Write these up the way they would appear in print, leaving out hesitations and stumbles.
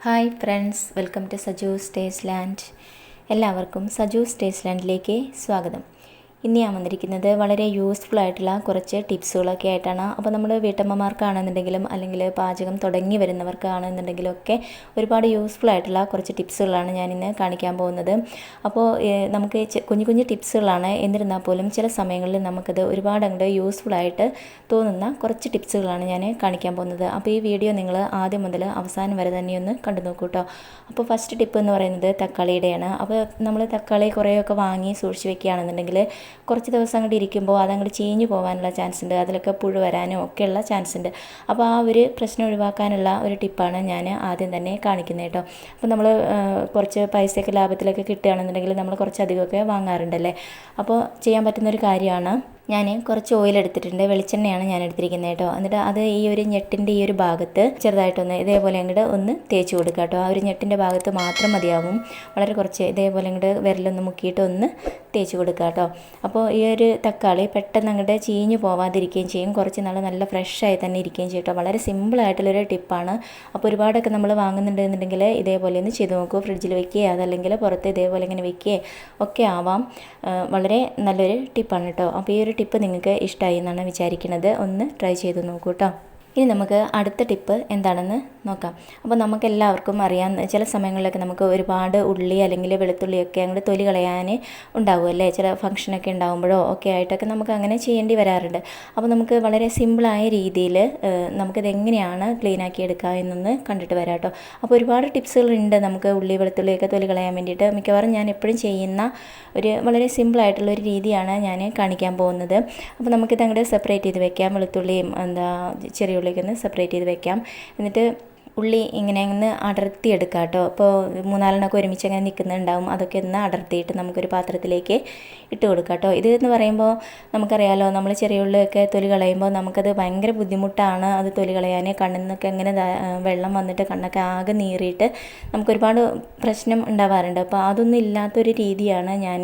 Hi friends, welcome to Saju's Tasteland. എല്ലാവർക്കും സജൂസ് ടേസ്റ്റ്ലാൻഡിലേക്ക് സ്വാഗതം. ഇന്ന് ഞാൻ വന്നിരിക്കുന്നത് വളരെ യൂസ്ഫുൾ ആയിട്ടുള്ള കുറച്ച് ടിപ്സുകളൊക്കെ ആയിട്ടാണ്. അപ്പോൾ നമ്മൾ വീട്ടമ്മമാർക്കാണെന്നുണ്ടെങ്കിലും അല്ലെങ്കിൽ പാചകം തുടങ്ങി വരുന്നവർക്കാണെന്നുണ്ടെങ്കിലും ഒക്കെ ഒരുപാട് യൂസ്ഫുൾ ആയിട്ടുള്ള കുറച്ച് ടിപ്സുകളാണ് ഞാനിന്ന് കാണിക്കാൻ പോകുന്നത്. അപ്പോൾ നമുക്ക് കുഞ്ഞു കുഞ്ഞു ടിപ്സുകളാണ്, എന്നിരുന്നാൽ പോലും ചില സമയങ്ങളിൽ നമുക്കത് ഒരുപാട് അങ്ങോട്ട് യൂസ്ഫുൾ ആയിട്ട് തോന്നുന്ന കുറച്ച് ടിപ്സുകളാണ് ഞാൻ കാണിക്കാൻ പോകുന്നത്. അപ്പോൾ ഈ വീഡിയോ നിങ്ങൾ ആദ്യം മുതൽ അവസാനം വരെ തന്നെ ഒന്ന് കണ്ടു നോക്കൂ കേട്ടോ. അപ്പോൾ ഫസ്റ്റ് ടിപ്പ് എന്ന് പറയുന്നത് തക്കാളിയുടെയാണ്. അപ്പോൾ നമ്മൾ തക്കാളി കുറേയൊക്കെ വാങ്ങി സൂക്ഷിച്ച് വെക്കുകയാണെന്നുണ്ടെങ്കിൽ കുറച്ച് ദിവസം അങ്ങോട്ട് ഇരിക്കുമ്പോൾ അതങ്ങോട്ട് ചീഞ്ഞു പോകാനുള്ള ചാൻസ് ഉണ്ട്, അതിലൊക്കെ പുഴു വരാനും ഒക്കെയുള്ള ചാൻസ് ഉണ്ട്. അപ്പോൾ ആ ഒരു പ്രശ്നം ഒഴിവാക്കാനുള്ള ഒരു ടിപ്പാണ് ഞാൻ ആദ്യം തന്നെ കാണിക്കുന്നത് കേട്ടോ. അപ്പോൾ നമ്മൾ കുറച്ച് പൈസയൊക്കെ ലാഭത്തിലൊക്കെ കിട്ടുകയാണെന്നുണ്ടെങ്കിൽ നമ്മൾ കുറച്ചധികമൊക്കെ വാങ്ങാറുണ്ടല്ലേ. അപ്പോൾ ചെയ്യാൻ പറ്റുന്നൊരു കാര്യമാണ്, ഞാൻ കുറച്ച് ഓയിൽ എടുത്തിട്ടുണ്ട്, വെളിച്ചെണ്ണയാണ് ഞാൻ എടുത്തിരിക്കുന്നത് കേട്ടോ. എന്നിട്ട് അത് ഈ ഒരു ഞെട്ടിൻ്റെ ഈ ഒരു ഭാഗത്ത് ചെറുതായിട്ടൊന്ന് ഇതേപോലെ അങ്ങോട്ട് ഒന്ന് തേച്ച് കൊടുക്കുക കേട്ടോ. ആ ഒരു ഞെട്ടിൻ്റെ ഭാഗത്ത് മാത്രം മതിയാവും, വളരെ കുറച്ച് ഇതേപോലെ അങ്ങോട്ട് വിരലൊന്ന് മുക്കിയിട്ട് ഒന്ന് തേച്ച് കൊടുക്കുക കേട്ടോ. അപ്പോൾ ഈ ഒരു തക്കാളി പെട്ടെന്ന് അങ്ങോട്ട് ചീഞ്ഞു പോവാതിരിക്കുകയും ചെയ്യും, കുറച്ച് നാൾ നല്ല ഫ്രഷായി തന്നെ ഇരിക്കുകയും ചെയ്യും കേട്ടോ. വളരെ സിമ്പിളായിട്ടുള്ളൊരു ടിപ്പാണ്. അപ്പോൾ ഒരുപാടൊക്കെ നമ്മൾ വാങ്ങുന്നുണ്ടെന്നുണ്ടെങ്കിൽ ഇതേപോലെ ഒന്ന് ചെയ്ത് നോക്കൂ. ഫ്രിഡ്ജിൽ വെക്കുകയോ അതല്ലെങ്കിൽ പുറത്ത് ഇതേപോലെ ഇങ്ങനെ വെക്കുകയോ ഒക്കെ ആവാം. വളരെ നല്ലൊരു ടിപ്പാണ് കേട്ടോ. അപ്പോൾ ഈ ഒരു ടിപ്പ് നിങ്ങൾക്ക് ഇഷ്ടമായി എന്നാണ് വിചാരിക്കുന്നത്. ഒന്ന് ട്രൈ ചെയ്ത് നോക്കൂ കേട്ടോ. ഇനി നമുക്ക് അടുത്ത ടിപ്പ് എന്താണെന്ന് നോക്കാം. അപ്പോൾ നമുക്കെല്ലാവർക്കും അറിയാം, ചില സമയങ്ങളിലൊക്കെ നമുക്ക് ഒരുപാട് ഉള്ളി അല്ലെങ്കിൽ വെളുത്തുള്ളിയൊക്കെ അങ്ങോട്ട് തൊലി കളയാൻ ഉണ്ടാവുമല്ലേ. ചില ഫംഗ്ഷനൊക്കെ ഉണ്ടാകുമ്പോഴോ ഒക്കെ ആയിട്ടൊക്കെ നമുക്ക് അങ്ങനെ ചെയ്യേണ്ടി വരാറുണ്ട്. അപ്പോൾ നമുക്ക് വളരെ സിമ്പിളായ രീതിയിൽ നമുക്കിത് എങ്ങനെയാണ് ക്ലീനാക്കി എടുക്കുക എന്നൊന്ന് കണ്ടിട്ട് വരാം കേട്ടോ. അപ്പോൾ ഒരുപാട് ടിപ്സുകളുണ്ട് നമുക്ക് ഉള്ളി വെളുത്തുള്ളിയൊക്കെ തൊലി കളയാൻ വേണ്ടിയിട്ട്. മിക്കവാറും ഞാൻ എപ്പോഴും ചെയ്യുന്ന ഒരു വളരെ സിമ്പിളായിട്ടുള്ളൊരു രീതിയാണ് ഞാൻ കാണിക്കാൻ പോകുന്നത്. അപ്പോൾ നമുക്കിത് അങ്ങോട്ട് സെപ്പറേറ്റ് ചെയ്ത് വെക്കാം. വെളുത്തുള്ളിയും ചെറിയ ഉള്ളിയൊക്കെ സെപ്പറേറ്റ് ചെയ്ത് വെക്കാം. എന്നിട്ട് ഉള്ളി ഇങ്ങനെ ഒന്ന് അടർത്തിയെടുക്കാം കേട്ടോ. അപ്പോൾ 3-4 ഒരുമിച്ച് അങ്ങനെ നിൽക്കുന്നുണ്ടാവും, അതൊക്കെ ഒന്ന് അടർത്തിയിട്ട് നമുക്കൊരു പാത്രത്തിലേക്ക് ഇട്ട് കൊടുക്കാം കേട്ടോ. ഇത് എന്ന് പറയുമ്പോൾ നമുക്കറിയാമല്ലോ, നമ്മൾ ചെറിയ ഉള്ളിയൊക്കെ തൊലി കളയുമ്പോൾ നമുക്കത് ഭയങ്കര ബുദ്ധിമുട്ടാണ് അത് തൊലി കളയാൻ. കണ്ണിൽ നിന്നൊക്കെ അങ്ങനെ വെള്ളം വന്നിട്ട് കണ്ണൊക്കെ ആകെ നീറിയിട്ട് നമുക്കൊരുപാട് പ്രശ്നം ഉണ്ടാവാറുണ്ട്. അപ്പോൾ അതൊന്നും ഇല്ലാത്തൊരു രീതിയാണ് ഞാൻ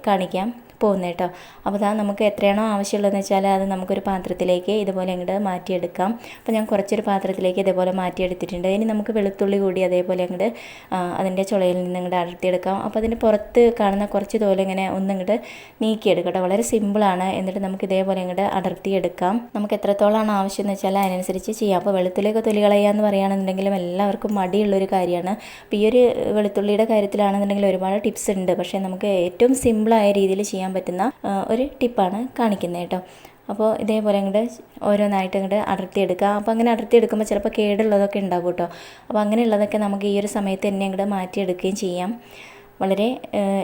കാണിക്കാം പോകുന്നത് കേട്ടോ. അപ്പോൾ നമുക്ക് എത്രയാണോ ആവശ്യമുള്ളതെന്ന് വെച്ചാൽ അത് നമുക്കൊരു പാത്രത്തിലേക്ക് ഇതുപോലെ അങ്ങോട്ട് മാറ്റിയെടുക്കാം. അപ്പോൾ ഞാൻ കുറച്ചൊരു പാത്രത്തിലേക്ക് ഇതേപോലെ മാറ്റിയെടുത്തിട്ടുണ്ട്. ഇനി നമുക്ക് വെളുത്തുള്ളി കൂടി അതേപോലെ അങ്ങോട്ട് അതിൻ്റെ ചുളയിൽ നിന്ന് അങ്ങോട്ട് അടർത്തിയെടുക്കാം. അപ്പോൾ അതിൻ്റെ പുറത്ത് കാണുന്ന കുറച്ച് തോല് ഇങ്ങനെ ഒന്നിങ്ങോട്ട് നീക്കിയെടുക്കാം കേട്ടോ. വളരെ സിമ്പിളാണ്. എന്നിട്ട് നമുക്ക് ഇതേപോലെ അങ്ങോട്ട് അടർത്തിയെടുക്കാം. നമുക്ക് എത്രത്തോളമാണ് ആവശ്യം എന്ന് വെച്ചാൽ അതിനനുസരിച്ച് ചെയ്യാം. അപ്പോൾ വെളുത്തുള്ളിയൊക്കെ തൊലി കളയാന്ന് പറയുകയാണെന്നുണ്ടെങ്കിലും എല്ലാവർക്കും മടിയുള്ളൊരു കാര്യമാണ്. അപ്പോൾ ഈ ഒരു വെളുത്തുള്ളിയുടെ കാര്യത്തിലാണെന്നുണ്ടെങ്കിൽ ഒരുപാട് ടിപ്സ് ഉണ്ട്, പക്ഷേ നമുക്ക് ഏറ്റവും സിമ്പിളായ രീതിയിൽ ചെയ്യാൻ പറ്റുന്ന ഒരു ടിപ്പാണ് കാണിക്കുന്നത് കേട്ടോ. അപ്പോൾ ഇതേപോലെ അങ്ങോട്ട് ഓരോന്നായിട്ട് അങ്ങോട്ട് അടർത്തിയെടുക്കുക. അപ്പോൾ അങ്ങനെ അടർത്തിയെടുക്കുമ്പോൾ ചിലപ്പോൾ കേടുള്ളതൊക്കെ ഉണ്ടാകും കേട്ടോ. അപ്പോൾ അങ്ങനെയുള്ളതൊക്കെ നമുക്ക് ഈ ഒരു സമയത്ത് തന്നെ അങ്ങോട്ട് മാറ്റിയെടുക്കുകയും ചെയ്യാം. വളരെ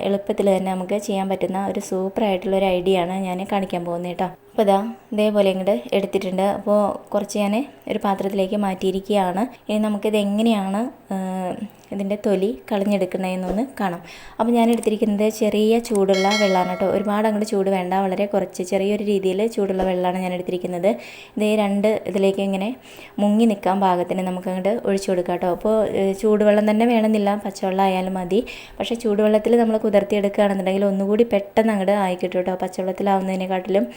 എളുപ്പത്തിൽ തന്നെ നമുക്ക് ചെയ്യാൻ പറ്റുന്ന ഒരു സൂപ്പറായിട്ടുള്ളൊരു ഐഡിയ ആണ് ഞാൻ കാണിക്കാൻ പോകുന്നത് കേട്ടോ. അപ്പോൾ ഇതേപോലെ അങ്ങോട്ട് എടുത്തിട്ടുണ്ട്. അപ്പോൾ കുറച്ച് ഞാൻ ഒരു പാത്രത്തിലേക്ക് മാറ്റിയിരിക്കുകയാണ്. ഇനി നമുക്കിത് എങ്ങനെയാണ് ഇതിൻ്റെ തൊലി കളഞ്ഞെടുക്കുന്നതെന്നൊന്ന് കാണാം. അപ്പോൾ ഞാൻ എടുത്തിരിക്കുന്നത് ചെറിയ ചൂടുള്ള വെള്ളമാണ് കേട്ടോ. ഒരുപാട് അങ്ങോട്ട് ചൂട് വേണ്ട, വളരെ കുറച്ച് ചെറിയൊരു രീതിയിൽ ചൂടുള്ള വെള്ളമാണ് ഞാൻ എടുത്തിരിക്കുന്നത്. ഇത് രണ്ട് ഇതിലേക്ക് ഇങ്ങനെ മുങ്ങി നിൽക്കാൻ പാകത്തിന് നമുക്ക് അങ്ങോട്ട് ഒഴിച്ചു കൊടുക്കാം കേട്ടോ. അപ്പോൾ ചൂടുവെള്ളം തന്നെ വേണമെന്നില്ല, പച്ചവെള്ളം ആയാലും മതി. പക്ഷേ ചൂടുവെള്ളത്തിൽ നമ്മൾ കുതിർത്തിയെടുക്കുകയാണെന്നുണ്ടെങ്കിൽ ഒന്നുകൂടി പെട്ടെന്ന് അങ്ങോട്ട് ആയി കിട്ടും കേട്ടോ. പച്ചവെള്ളത്തിലാവുന്നതിനെക്കാട്ടിലും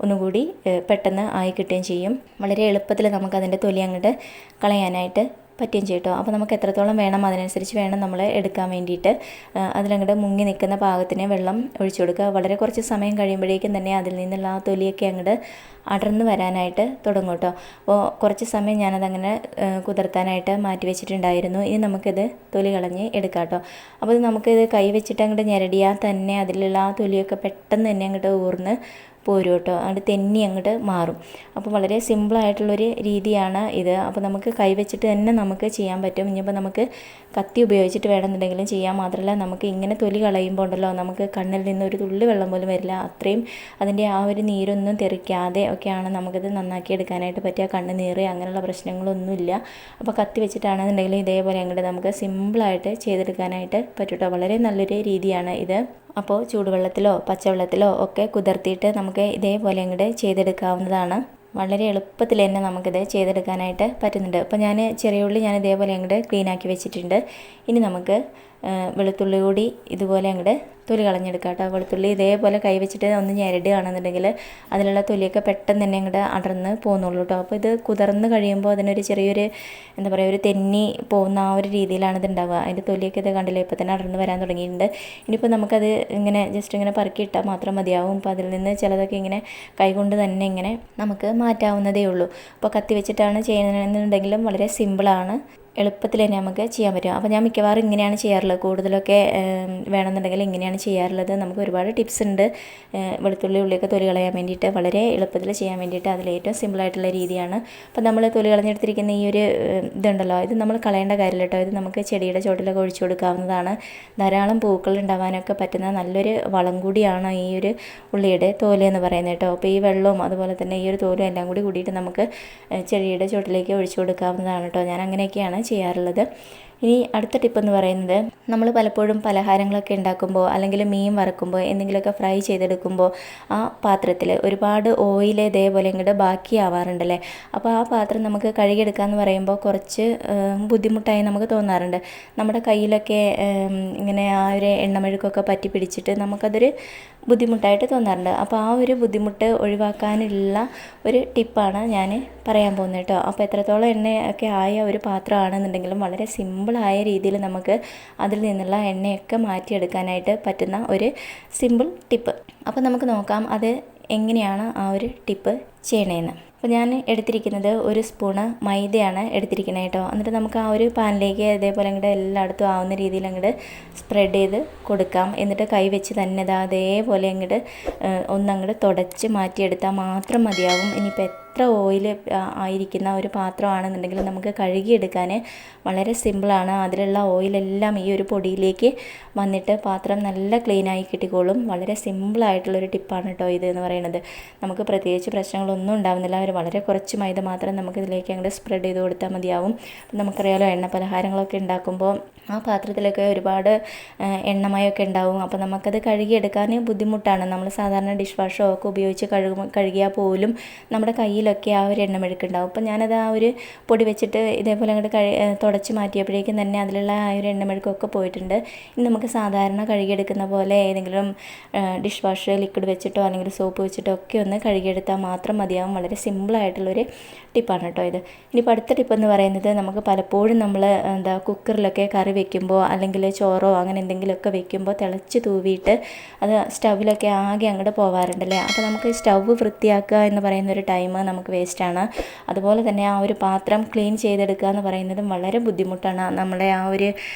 ഒന്നുകൂടി പെട്ടെന്ന് ആയി കിട്ടുകയും ചെയ്യും. വളരെ എളുപ്പത്തിൽ നമുക്കതിൻ്റെ തൊലി അങ്ങോട്ട് കളയാനായിട്ട് പറ്റുകയും ചെയ്യും കേട്ടോ. അപ്പോൾ നമുക്ക് എത്രത്തോളം വേണം അതിനനുസരിച്ച് വേണം നമ്മൾ എടുക്കാൻ വേണ്ടിയിട്ട്. അതിലങ്ങോട്ട് മുങ്ങി നിൽക്കുന്ന പാകത്തിന് വെള്ളം ഒഴിച്ചു കൊടുക്കുക. വളരെ കുറച്ച് സമയം കഴിയുമ്പോഴേക്കും തന്നെ അതിൽ നിന്നുള്ള ആ തൊലിയൊക്കെ അങ്ങോട്ട് അടർന്ന് വരാനായിട്ട് തുടങ്ങും കേട്ടോ. അപ്പോൾ കുറച്ച് സമയം ഞാനതങ്ങനെ കുതിർത്താനായിട്ട് മാറ്റി വെച്ചിട്ടുണ്ടായിരുന്നു. ഇനി നമുക്കിത് തൊലി കളഞ്ഞ് എടുക്കാം കേട്ടോ. അപ്പോൾ നമുക്കിത് കൈ വെച്ചിട്ട് അങ്ങോട്ട് ഞെരടിയാൽ തന്നെ അതിലുള്ള ആ തൊലിയൊക്കെ പെട്ടെന്ന് തന്നെ അങ്ങോട്ട് ഊർന്ന് പോരും കേട്ടോ. അങ്ങോട്ട് തെന്നി അങ്ങോട്ട് മാറും. അപ്പോൾ വളരെ സിമ്പിളായിട്ടുള്ളൊരു രീതിയാണ് ഇത്. അപ്പോൾ നമുക്ക് കൈവച്ചിട്ട് തന്നെ നമുക്ക് ചെയ്യാൻ പറ്റും. ഇനിയിപ്പോൾ നമുക്ക് കത്തി ഉപയോഗിച്ചിട്ട് വേണമെന്നുണ്ടെങ്കിലും ചെയ്യാം. മാത്രമല്ല നമുക്ക് ഇങ്ങനെ തൊലി കളയുമ്പോൾ ഉണ്ടല്ലോ, നമുക്ക് കണ്ണിൽ നിന്ന് ഒരു തുള്ളി വെള്ളം പോലും വരില്ല. അത്രയും അതിൻ്റെ ആ ഒരു നീരൊന്നും തെറിക്കാതെ ഒക്കെയാണ് നമുക്കിത് നന്നാക്കി എടുക്കാനായിട്ട് പറ്റുക. കണ്ണ് നീറ് അങ്ങനെയുള്ള പ്രശ്നങ്ങളൊന്നുമില്ല. അപ്പോൾ കത്തി വെച്ചിട്ടാണെന്നുണ്ടെങ്കിൽ ഇതേപോലെ അങ്ങോട്ട് നമുക്ക് സിമ്പിളായിട്ട് ചെയ്തെടുക്കാനായിട്ട് പറ്റും കേട്ടോ. വളരെ നല്ലൊരു രീതിയാണ് ഇത്. അപ്പോൾ ചൂടുവെള്ളത്തിലോ പച്ചവെള്ളത്തിലോ ഒക്കെ കുതിർത്തിയിട്ട് നമുക്ക് ഇതേപോലെ അങ്ങോട്ട് ചെയ്തെടുക്കാവുന്നതാണ്. വളരെ എളുപ്പത്തിൽ തന്നെ നമുക്കിത് ചെയ്തെടുക്കാനായിട്ട് പറ്റുന്നുണ്ട്. അപ്പോൾ ഞാൻ ചെറിയ ഉള്ളി ഇതേപോലെ അങ്ങോട്ട് ക്ലീനാക്കി വെച്ചിട്ടുണ്ട്. ഇനി നമുക്ക് വെളുത്തുള്ളി കൂടി ഇതുപോലെ അങ്ങോട്ട് തൊലി കളഞ്ഞെടുക്കുക കേട്ടോ. വെളുത്തുള്ളി ഇതേപോലെ കൈ വെച്ചിട്ട് ഒന്ന് ഞെരടുകയാണെന്നുണ്ടെങ്കിൽ അതിലുള്ള തൊലിയൊക്കെ പെട്ടെന്ന് തന്നെ ഇങ്ങോട്ട് അടർന്ന് പോകുന്നുള്ളൂ കേട്ടോ. അപ്പോൾ ഇത് കുതിർന്ന് കഴിയുമ്പോൾ അതിനൊരു ചെറിയൊരു എന്താ പറയുക, ഒരു തെന്നി പോകുന്ന ആ ഒരു രീതിയിലാണ് ഇത് ഉണ്ടാവുക. അതിൻ്റെ തൊലിയൊക്കെ ഇത് കണ്ടില്ലേ, ഇപ്പോൾ തന്നെ അടർന്ന് വരാൻ തുടങ്ങിയിട്ടുണ്ട്. ഇനിയിപ്പോൾ നമുക്കത് ഇങ്ങനെ ജസ്റ്റ് ഇങ്ങനെ പറക്കിയിട്ടാൽ മാത്രം മതിയാവും. അപ്പോൾ അതിൽ നിന്ന് ചിലതൊക്കെ ഇങ്ങനെ കൈകൊണ്ട് തന്നെ ഇങ്ങനെ നമുക്ക് മാറ്റാവുന്നതേ ഉള്ളൂ. അപ്പോൾ കത്തി വെച്ചിട്ടാണ് ചെയ്യുന്നതെന്നുണ്ടെങ്കിലും വളരെ സിമ്പിളാണ്, എളുപ്പത്തിൽ തന്നെ നമുക്ക് ചെയ്യാൻ പറ്റും. അപ്പോൾ ഞാൻ മിക്കവാറും ഇങ്ങനെയാണ് ചെയ്യാറുള്ളത്. കൂടുതലൊക്കെ വേണമെന്നുണ്ടെങ്കിൽ ഇങ്ങനെയാണ് ചെയ്യാറുള്ളത്. നമുക്ക് ഒരുപാട് ടിപ്സ് ഉണ്ട് വെളുത്തുള്ളി ഉള്ളിയൊക്കെ തൊലി കളയാൻ വേണ്ടിയിട്ട്, വളരെ എളുപ്പത്തിൽ ചെയ്യാൻ വേണ്ടിയിട്ട്. അതിലേറ്റവും സിമ്പിളായിട്ടുള്ള രീതിയാണ്. അപ്പോൾ നമ്മൾ തൊലി കളഞ്ഞെടുത്തിരിക്കുന്ന ഈ ഒരു ഇതുണ്ടല്ലോ, ഇത് നമ്മൾ കളയേണ്ട കാര്യമില്ല കേട്ടോ. ഇത് നമുക്ക് ചെടിയുടെ ചോട്ടിലൊക്കെ ഒഴിച്ചു കൊടുക്കാവുന്നതാണ്. ധാരാളം പൂക്കൾ ഉണ്ടാവാനൊക്കെ പറ്റുന്ന നല്ലൊരു വളം കൂടിയാണ് ഈ ഒരു ഉള്ളിയുടെ തോല് എന്ന് പറയുന്നത് കേട്ടോ. അപ്പോൾ ഈ വെള്ളവും അതുപോലെ തന്നെ ഈ ഒരു തോലും എല്ലാം കൂടി കൂടിയിട്ട് നമുക്ക് ചെടിയുടെ ചോട്ടിലേക്ക് ഒഴിച്ചു കൊടുക്കാവുന്നതാണ് കേട്ടോ. ഞാൻ അങ്ങനെയൊക്കെയാണ് ചെയ്യാറുള്ളത്. ഇനി അടുത്ത ടിപ്പ് എന്ന് പറയുന്നത്, നമ്മൾ പലപ്പോഴും പലഹാരങ്ങളൊക്കെ ഉണ്ടാക്കുമ്പോൾ അല്ലെങ്കിൽ മീൻ വറുക്കുമ്പോൾ എന്തെങ്കിലുമൊക്കെ ഫ്രൈ ചെയ്തെടുക്കുമ്പോൾ ആ പാത്രത്തിൽ ഒരുപാട് ഓയിൽ ഇതേപോലെ ഇങ്ങോട്ട് ബാക്കിയാവാറുണ്ടല്ലേ. അപ്പോൾ ആ പാത്രം നമുക്ക് കഴുകിയെടുക്കുക എന്ന് പറയുമ്പോൾ കുറച്ച് ബുദ്ധിമുട്ടായി നമുക്ക് തോന്നാറുണ്ട്. നമ്മുടെ കയ്യിലൊക്കെ ഇങ്ങനെ ആ ഒരു എണ്ണമെഴുക്കൊക്കെ പറ്റി പിടിച്ചിട്ട് നമുക്കതൊരു ബുദ്ധിമുട്ടായിട്ട് തോന്നാറുണ്ട്. അപ്പോൾ ആ ഒരു ബുദ്ധിമുട്ട് ഒഴിവാക്കാനുള്ള ഒരു ടിപ്പാണ് ഞാൻ പറയാൻ പോകുന്നത് കേട്ടോ. അപ്പോൾ എത്രത്തോളം എണ്ണയൊക്കെ ആയ ഒരു പാത്രമാണെന്നുണ്ടെങ്കിലും വളരെ സിമ്പിളായ രീതിയിൽ നമുക്ക് അതിൽ നിന്നുള്ള എണ്ണയൊക്കെ മാറ്റിയെടുക്കാനായിട്ട് പറ്റുന്ന ഒരു സിമ്പിൾ ടിപ്പ്. അപ്പോൾ നമുക്ക് നോക്കാം അത് എങ്ങനെയാണ് ആ ഒരു ടിപ്പ് ചെയ്യണേന്ന്. അപ്പോൾ ഞാൻ എടുത്തിരിക്കുന്നത് ഒരു സ്പൂണ് മൈദയാണ് എടുത്തിരിക്കുന്നത് കേട്ടോ. എന്നിട്ട് നമുക്ക് ആ ഒരു പാനിലേക്ക് ഇതേപോലെ അങ്ങോട്ട് എല്ലായിടത്തും ആവുന്ന രീതിയിൽ അങ്ങോട്ട് സ്പ്രെഡ് ചെയ്ത് കൊടുക്കാം. എന്നിട്ട് കൈ വെച്ച് തന്നെ അതേപോലെ അങ്ങോട്ട് ഒന്നങ്ങോട്ട് തുടച്ച് മാറ്റിയെടുത്താൽ മാത്രം മതിയാവും. ഇനിയിപ്പോൾ എത്ര ഓയിൽ ആയിരിക്കുന്ന ഒരു പാത്രമാണെന്നുണ്ടെങ്കിൽ നമുക്ക് കഴുകിയെടുക്കാൻ വളരെ സിമ്പിളാണ്. അതിലുള്ള ഓയിലെല്ലാം ഈ ഒരു പൊടിയിലേക്ക് വന്നിട്ട് പാത്രം നല്ല ക്ലീനായി കിട്ടിക്കോളും. വളരെ സിമ്പിളായിട്ടുള്ളൊരു ടിപ്പാണ് കേട്ടോ ഇത് എന്ന് പറയുന്നത്. നമുക്ക് പ്രത്യേകിച്ച് പ്രശ്നങ്ങളൊന്നും ഉണ്ടാവുന്നില്ല. വളരെ കുറച്ച് മൈദ മാത്രം നമുക്കിതിലേക്ക് അങ്ങോട്ട് സ്പ്രെഡ് ചെയ്ത് കൊടുത്താൽ മതിയാവും. നമുക്കറിയാലോ, എണ്ണ പലഹാരങ്ങളൊക്കെ ഉണ്ടാക്കുമ്പോൾ ആ പാത്രത്തിലൊക്കെ ഒരുപാട് എണ്ണമയമൊക്കെ ഉണ്ടാവും. അപ്പോൾ നമുക്കത് കഴുകിയെടുക്കാൻ ബുദ്ധിമുട്ടാണ്. നമ്മൾ സാധാരണ ഡിഷ് വാഷോ ഒക്കെ ഉപയോഗിച്ച് കഴുകിയാൽ പോലും നമ്മുടെ കയ്യിലൊക്കെ ആ ഒരു എണ്ണമെഴുക്കുണ്ടാവും. അപ്പോൾ ഞാനത് ആ ഒരു പൊടി വെച്ചിട്ട് ഇതേപോലെ അങ്ങോട്ട് തുടച്ച് മാറ്റിയപ്പോഴേക്കും തന്നെ അതിലുള്ള ആ ഒരു എണ്ണമെഴുക്കൊക്കെ പോയിട്ടുണ്ട്. ഇനി നമുക്ക് സാധാരണ കഴുകിയെടുക്കുന്ന പോലെ ഏതെങ്കിലും ഡിഷ് വാഷ് ലിക്വിഡ് വെച്ചിട്ടോ അല്ലെങ്കിൽ സോപ്പ് വെച്ചിട്ടോ ഒക്കെ ഒന്ന് കഴുകിയെടുത്താൽ മാത്രം മതിയാവും. വളരെ സിമ്പിളായിട്ടുള്ളൊരു ടിപ്പാണ് കേട്ടോ ഇത്. ഇനിയിപ്പോൾ അടുത്ത ടിപ്പ് എന്ന് പറയുന്നത്, നമുക്ക് പലപ്പോഴും നമ്മൾ കുക്കറിലൊക്കെ കറി വെക്കുമ്പോൾ അല്ലെങ്കിൽ ചോറോ അങ്ങനെ എന്തെങ്കിലുമൊക്കെ വെക്കുമ്പോൾ തിളച്ച് തൂവിയിട്ട് അത് സ്റ്റൗവിലൊക്കെ ആകെ അങ്ങോട്ട് പോകാറുണ്ടല്ലേ. അപ്പോൾ നമുക്ക് സ്റ്റൗവ് വൃത്തിയാക്കുക എന്ന് പറയുന്നൊരു ടൈം നമുക്ക് വേസ്റ്റാണ്. അതുപോലെ തന്നെ ആ ഒരു പാത്രം ക്ലീൻ ചെയ്തെടുക്കുക എന്ന് പറയുന്നതും വളരെ ബുദ്ധിമുട്ടാണ്. നമ്മുടെ ആ ഒരു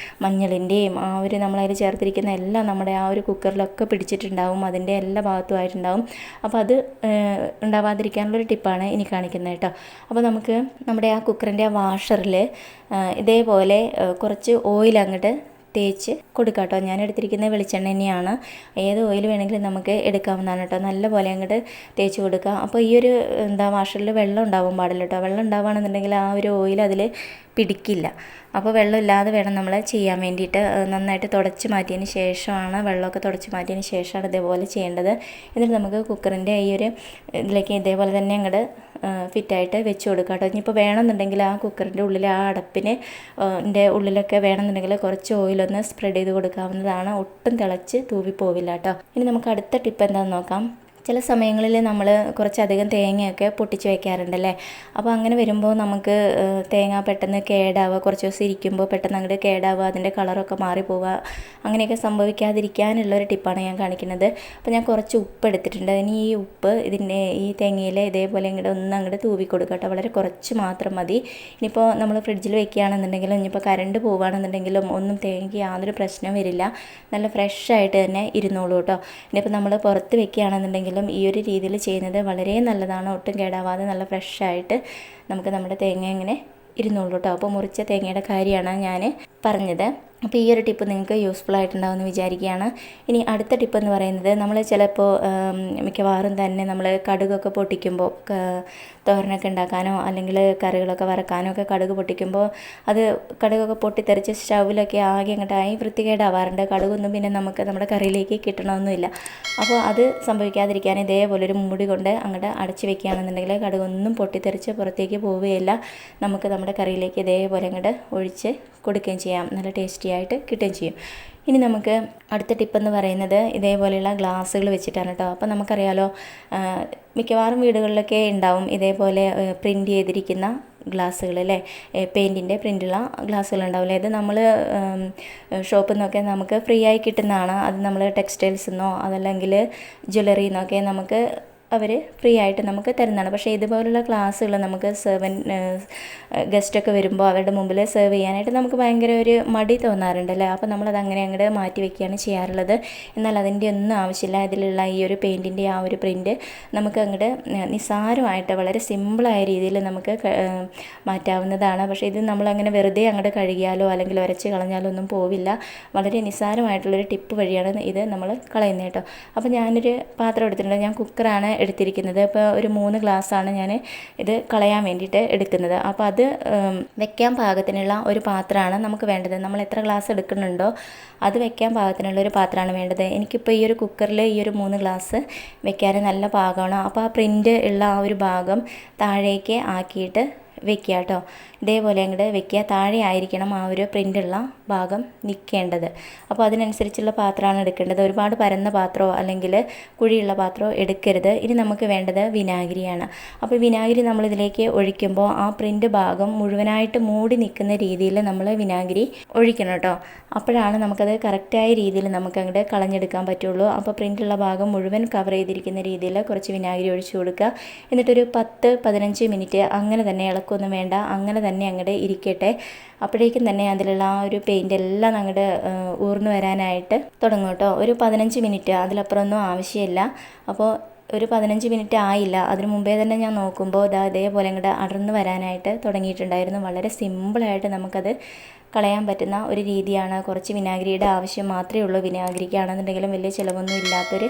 മഞ്ഞളിൻ്റെയും ആ ഒരു നമ്മളതിൽ ചേർത്തിരിക്കുന്ന എല്ലാം നമ്മുടെ ആ ഒരു കുക്കറിലൊക്കെ പിടിച്ചിട്ടുണ്ടാവും, അതിൻ്റെ എല്ലാ ഭാഗത്തുമായിട്ടുണ്ടാവും. അപ്പോൾ അത് ഉണ്ടാവാതിരിക്കാനുള്ളൊരു ടിപ്പാണ് ഇനി കാണിക്കുന്നത് കേട്ടോ. അപ്പോൾ നമുക്ക് നമ്മുടെ ആ കുക്കറിൻ്റെ ആ വാഷറിൽ ഇതേപോലെ കുറച്ച് ഓയിൽ അങ്ങോട്ട് തേച്ച് കൊടുക്കാം കേട്ടോ. ഞാൻ എടുത്തിരിക്കുന്നത് വെളിച്ചെണ്ണ തന്നെയാണ്. ഏത് ഓയിൽ വേണമെങ്കിലും നമുക്ക് എടുക്കാവുന്നതാണ് കേട്ടോ. നല്ലപോലെ അങ്ങോട്ട് തേച്ച് കൊടുക്കുക. അപ്പോൾ ഈ ഒരു വാഷറിൽ വെള്ളം ഉണ്ടാവാൻ പാടില്ല കേട്ടോ. വെള്ളം ഉണ്ടാവുകയാണെന്നുണ്ടെങ്കിൽ ആ ഒരു ഓയിൽ അതിൽ പിടിക്കില്ല. അപ്പോൾ വെള്ളമില്ലാതെ വേണം നമ്മൾ ചെയ്യാൻ വേണ്ടിയിട്ട്. നന്നായിട്ട് തുടച്ച് മാറ്റിയതിന് ശേഷമാണ്, വെള്ളമൊക്കെ തുടച്ച് മാറ്റിയതിന് ശേഷമാണ് ഇതേപോലെ ചെയ്യേണ്ടത്. എന്നിട്ട് നമുക്ക് കുക്കറിൻ്റെ ഈ ഒരു ഇതിലേക്ക് ഇതേപോലെ തന്നെ അങ്ങോട്ട് ഫിറ്റായിട്ട് വെച്ച് കൊടുക്കാം കേട്ടോ. ഇനിയിപ്പോൾ വേണമെന്നുണ്ടെങ്കിൽ ആ കുക്കറിൻ്റെ ഉള്ളിൽ ആ അടപ്പിന് ഉള്ളിലൊക്കെ വേണമെന്നുണ്ടെങ്കിൽ കുറച്ച് ഓയിലൊന്ന് സ്പ്രെഡ് ചെയ്ത് കൊടുക്കാവുന്നതാണ്. ഒട്ടും തിളച്ച് തൂവിപ്പോവില്ല കേട്ടോ. ഇനി നമുക്ക് അടുത്ത ടിപ്പ് എന്താണെന്ന് നോക്കാം. ചില സമയങ്ങളിൽ നമ്മൾ കുറച്ചധികം തേങ്ങയൊക്കെ പൊട്ടിച്ച് വയ്ക്കാറുണ്ടല്ലേ. അപ്പോൾ അങ്ങനെ വരുമ്പോൾ നമുക്ക് തേങ്ങ പെട്ടെന്ന് കേടാവുക, കുറച്ച് ദിവസം ഇരിക്കുമ്പോൾ പെട്ടെന്ന് അങ്ങോട്ട് കേടാവുക, അതിൻ്റെ കളറൊക്കെ മാറിപ്പോവുക, അങ്ങനെയൊക്കെ സംഭവിക്കാതിരിക്കാനുള്ളൊരു ടിപ്പാണ് ഞാൻ കാണിക്കുന്നത്. അപ്പോൾ ഞാൻ കുറച്ച് ഉപ്പ് എടുത്തിട്ടുണ്ട്. ഇനി ഈ ഉപ്പ് ഈ തേങ്ങയിൽ ഇതേപോലെ ഇങ്ങോട്ട് ഒന്ന് അങ്ങോട്ട് തൂവി കൊടുക്കട്ടെ. വളരെ കുറച്ച് മാത്രം മതി. ഇനിയിപ്പോൾ നമ്മൾ ഫ്രിഡ്ജിൽ വെക്കുകയാണെന്നുണ്ടെങ്കിലും ഇനിയിപ്പോൾ കറണ്ട് പോവുകയാണെന്നുണ്ടെങ്കിലും ഒന്നും തേങ്ങയ്ക്ക് യാതൊരു പ്രശ്നവും വരില്ല. നല്ല ഫ്രഷായിട്ട് തന്നെ ഇരുന്നോളൂ കേട്ടോ. ഇനിയിപ്പോൾ നമ്മൾ പുറത്ത് വെക്കുകയാണെന്നുണ്ടെങ്കിൽ ഈ ഒരു രീതിയിൽ ചെയ്യുന്നത് വളരെ നല്ലതാണ്. ഒട്ടും കേടാവാതെ നല്ല ഫ്രഷായിട്ട് നമുക്ക് നമ്മുടെ തേങ്ങ ഇങ്ങനെ ഇരുന്നോളൂ കേട്ടോ. അപ്പോൾ മുറിച്ച തേങ്ങയുടെ കാര്യമാണ് ഞാൻ പറഞ്ഞത്. അപ്പോൾ ഈ ഒരു ടിപ്പ് നിങ്ങൾക്ക് യൂസ്ഫുൾ ആയിട്ടുണ്ടാവുമെന്ന് വിചാരിക്കുകയാണ്. ഇനി അടുത്ത ടിപ്പ് എന്ന് പറയുന്നത്, നമ്മൾ ചിലപ്പോൾ മിക്കവാറും തന്നെ നമ്മൾ കടുകൊക്കെ പൊട്ടിക്കുമ്പോൾ തോരനൊക്കെ ഉണ്ടാക്കാനോ അല്ലെങ്കിൽ കറികളൊക്കെ വറക്കാനോ ഒക്കെ കടുക് പൊട്ടിക്കുമ്പോൾ അത് കടുകൊക്കെ പൊട്ടിത്തെറിച്ച് സ്റ്റൗവിലൊക്കെ ആകെ അങ്ങോട്ടായി വൃത്തികേടാവാറുണ്ട്. കടുകൊന്നും പിന്നെ നമുക്ക് നമ്മുടെ കറിയിലേക്ക് കിട്ടണമെന്നില്ല. അപ്പോൾ അത് സംഭവിക്കാതിരിക്കാൻ ഇതേപോലെ ഒരു മൂടി കൊണ്ട് അങ്ങോട്ട് അടച്ച് വെക്കുകയാണെന്നുണ്ടെങ്കിൽ കടുകൊന്നും പൊട്ടിത്തെറിച്ച് പുറത്തേക്ക് പോവുകയില്ല. നമുക്ക് നമ്മുടെ കറിയിലേക്ക് ഇതേപോലെ അങ്ങോട്ട് ഒഴിച്ച് കൊടുക്കുകയും ചെയ്യാം. നല്ല ടേസ്റ്റി ടേസ്റ്റി ആയിട്ട് കിട്ടുകയും ചെയ്യും. ഇനി നമുക്ക് അടുത്ത ടിപ്പെന്ന് പറയുന്നത് ഇതേപോലെയുള്ള ഗ്ലാസ്സുകൾ വെച്ചിട്ടാണ് കേട്ടോ. അപ്പോൾ നമുക്കറിയാലോ, മിക്കവാറും വീടുകളിലൊക്കെ ഉണ്ടാവും ഇതേപോലെ പ്രിൻ്റ് ചെയ്തിരിക്കുന്ന ഗ്ലാസ്സുകൾ അല്ലേ, പെയിൻറ്റിൻ്റെ പ്രിൻ്റുള്ള ഗ്ലാസ്സുകൾ ഉണ്ടാവില്ലേ. ഇത് നമ്മൾ ഷോപ്പിൽ നിന്നൊക്കെ നമുക്ക് ഫ്രീ ആയി കിട്ടുന്നതാണ്. അത് നമ്മൾ ടെക്സ്റ്റൈൽസിൽ നിന്നോ അതല്ലെങ്കിൽ ജ്വല്ലറിയിൽ നിന്നൊക്കെ നമുക്ക് അവർ ഫ്രീ ആയിട്ട് നമുക്ക് തരുന്നതാണ്. പക്ഷേ ഇതുപോലുള്ള ക്ലാസ്സുകൾ നമുക്ക് ഗസ്റ്റൊക്കെ വരുമ്പോൾ അവരുടെ മുമ്പിൽ സെർവ് ചെയ്യാനായിട്ട് നമുക്ക് ഭയങ്കര ഒരു മടി തോന്നാറുണ്ടല്ലേ. അപ്പോൾ നമ്മളത് അങ്ങനെ അങ്ങോട്ട് മാറ്റി വയ്ക്കുകയാണ് ചെയ്യാറുള്ളത്. എന്നാൽ അതിൻ്റെ ഒന്നും ആവശ്യമില്ല. ഇതിലുള്ള ഈ ഒരു പെയിൻറ്റിൻ്റെ ആ ഒരു പ്രിൻ്റ് നമുക്ക് അങ്ങോട്ട് നിസ്സാരമായിട്ട് വളരെ സിമ്പിളായ രീതിയിൽ നമുക്ക് മാറ്റാവുന്നതാണ്. പക്ഷേ ഇത് നമ്മളങ്ങനെ വെറുതെ അങ്ങോട്ട് കഴുകിയാലോ അല്ലെങ്കിൽ ഉരച്ച് കളഞ്ഞാലോ ഒന്നും പോവില്ല. വളരെ നിസ്സാരമായിട്ടുള്ളൊരു ടിപ്പ് വഴിയാണ് ഇത് നമ്മൾ കളയുന്നത് കേട്ടോ. അപ്പോൾ ഞാനൊരു പാത്രം എടുത്തിട്ടുണ്ട്. ഞാൻ കുക്കറാണ് എടുത്തിരിക്കുന്നത്. അപ്പോൾ ഒരു 3 ഗ്ലാസ്സാണ് ഞാൻ ഇത് കളയാൻ വേണ്ടിയിട്ട് എടുക്കുന്നത്. അപ്പോൾ അത് വെക്കാൻ പാകത്തിനുള്ള ഒരു പാത്രമാണ് നമുക്ക് വേണ്ടത്. നമ്മൾ എത്ര ഗ്ലാസ് എടുക്കുന്നുണ്ടോ അത് വെക്കാൻ പാകത്തിനുള്ള ഒരു പാത്രമാണ് വേണ്ടത്. എനിക്കിപ്പോൾ ഈ ഒരു കുക്കറിൽ ഈ ഒരു 3 ഗ്ലാസ് വെക്കാൻ നല്ല പാകമാണ്. അപ്പോൾ ആ പ്രിൻ്റ് ഉള്ള ആ ഒരു ഭാഗം താഴേക്ക് ആക്കിയിട്ട് വെക്കുക കേട്ടോ. ഇതേപോലെ അങ്ങോട്ട് വെക്കുക. താഴെ ആയിരിക്കണം ആ ഒരു പ്രിൻ്റുള്ള ഭാഗം നിൽക്കേണ്ടത്. അപ്പോൾ അതിനനുസരിച്ചുള്ള പാത്രമാണ് എടുക്കേണ്ടത്. ഒരുപാട് പരന്ന പാത്രമോ അല്ലെങ്കിൽ കുഴിയുള്ള പാത്രമോ എടുക്കരുത്. ഇനി നമുക്ക് വേണ്ടത് വിനാഗിരിയാണ്. അപ്പോൾ വിനാഗിരി നമ്മളിതിലേക്ക് ഒഴിക്കുമ്പോൾ ആ പ്രിൻ്റ് ഭാഗം മുഴുവനായിട്ട് മൂടി നിൽക്കുന്ന രീതിയിൽ നമ്മൾ വിനാഗിരി ഒഴിക്കണം കേട്ടോ. അപ്പോഴാണ് നമുക്കത് കറക്റ്റായ രീതിയിൽ നമുക്ക് അങ്ങോട്ട് കളഞ്ഞെടുക്കാൻ പറ്റുള്ളൂ. അപ്പോൾ പ്രിൻ്റുള്ള ഭാഗം മുഴുവൻ കവർ ചെയ്തിരിക്കുന്ന രീതിയിൽ കുറച്ച് വിനാഗിരി ഒഴിച്ചു കൊടുക്കുക. എന്നിട്ടൊരു 10-15 മിനിറ്റ് അങ്ങനെ തന്നെ ഇളക്കൊന്നും വേണ്ട, അങ്ങനെ തന്നെ അങ്ങോട്ട് ഇരിക്കട്ടെ. അപ്പോഴേക്കും തന്നെ അതിലുള്ള ആ ഒരു പെയിൻ്റ് എല്ലാം അങ്ങോട്ട് ഊർന്നു വരാനായിട്ട് തുടങ്ങും കേട്ടോ. ഒരു 15 മിനിറ്റ്, അതിലപ്പുറമൊന്നും ആവശ്യമില്ല. അപ്പോൾ ഒരു 15 മിനിറ്റ് ആയില്ല, അതിന് മുമ്പേ തന്നെ ഞാൻ നോക്കുമ്പോൾ അതേപോലെ അങ്ങോട്ട് അടർന്നു വരാനായിട്ട് തുടങ്ങിയിട്ടുണ്ടായിരുന്നു. വളരെ സിമ്പിളായിട്ട് നമുക്കത് കളയാൻ പറ്റുന്ന ഒരു രീതിയാണ്. കുറച്ച് വിനാഗിരിയുടെ ആവശ്യം മാത്രമേ ഉള്ളൂ. വിനാഗിരിക്കാണെന്നുണ്ടെങ്കിലും വലിയ ചിലവൊന്നും ഇല്ലാത്തൊരു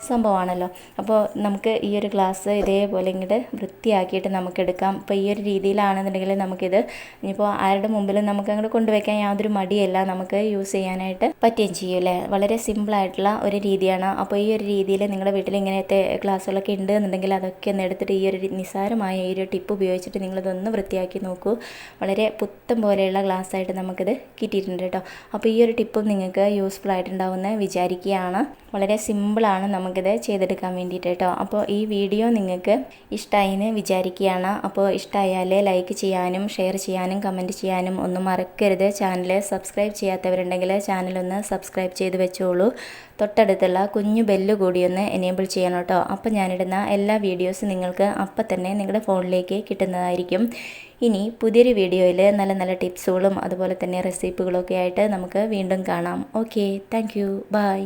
സംഭവമാണല്ലോ. അപ്പോൾ നമുക്ക് ഈ ഒരു ഗ്ലാസ് ഇതേപോലെ ഇങ്ങോട്ട് വൃത്തിയാക്കിയിട്ട് നമുക്കെടുക്കാം. അപ്പോൾ ഈ ഒരു രീതിയിലാണെന്നുണ്ടെങ്കിൽ നമുക്കിത് ഇനിയിപ്പോൾ ആരുടെ മുമ്പിലും നമുക്ക് അങ്ങോട്ട് കൊണ്ടുവയ്ക്കാൻ യാതൊരു മടിയല്ല, നമുക്ക് യൂസ് ചെയ്യാനായിട്ട് പറ്റുകയും ചെയ്യും അല്ലേ. വളരെ സിമ്പിളായിട്ടുള്ള ഒരു രീതിയാണ്. അപ്പോൾ ഈ ഒരു രീതിയിൽ നിങ്ങളുടെ വീട്ടിൽ ഇങ്ങനത്തെ ഗ്ലാസ്സുകളൊക്കെ ഉണ്ട് എന്നുണ്ടെങ്കിൽ അതൊക്കെ ഒന്ന് എടുത്തിട്ട് ഈ ഒരു നിസ്സാരമായ ഈ ഒരു ടിപ്പ് ഉപയോഗിച്ചിട്ട് നിങ്ങളിതൊന്ന് വൃത്തിയാക്കി നോക്കൂ. വളരെ പുത്തം പോലെയുള്ള ഗ്ലാസ്സായിട്ട് നമുക്കിത് കിട്ടിയിട്ടുണ്ട് കേട്ടോ. അപ്പോൾ ഈ ഒരു ടിപ്പും നിങ്ങൾക്ക് യൂസ്ഫുൾ ആയിട്ടുണ്ടാവുമെന്ന് വിചാരിക്കുകയാണ്. വളരെ സിമ്പിളാണ് നമുക്കിത് ചെയ്തെടുക്കാൻ വേണ്ടിയിട്ട് കേട്ടോ. അപ്പോൾ ഈ വീഡിയോ നിങ്ങൾക്ക് ഇഷ്ടമായി എന്ന് വിചാരിക്കുകയാണ്. അപ്പോൾ ഇഷ്ടമായാൽ ലൈക്ക് ചെയ്യാനും ഷെയർ ചെയ്യാനും കമൻറ്റ് ചെയ്യാനും ഒന്നും മറക്കരുത്. ചാനൽ സബ്സ്ക്രൈബ് ചെയ്യാത്തവരുണ്ടെങ്കിൽ ചാനലൊന്ന് സബ്സ്ക്രൈബ് ചെയ്ത് വെച്ചോളൂ. തൊട്ടടുത്തുള്ള കുഞ്ഞു ബെല്ല് കൂടി ഒന്ന് എനേബിൾ ചെയ്യണം കേട്ടോ. അപ്പോൾ ഞാനിടുന്ന എല്ലാ വീഡിയോസും നിങ്ങൾക്ക് അപ്പം തന്നെ നിങ്ങളുടെ ഫോണിലേക്ക് കിട്ടുന്നതായിരിക്കും. ഇനി പുതിയൊരു വീഡിയോയിൽ നല്ല നല്ല ടിപ്സുകളും അതുപോലെ തന്നെ റെസിപ്പികളൊക്കെ ആയിട്ട് നമുക്ക് വീണ്ടും കാണാം. Okay, thank you, by.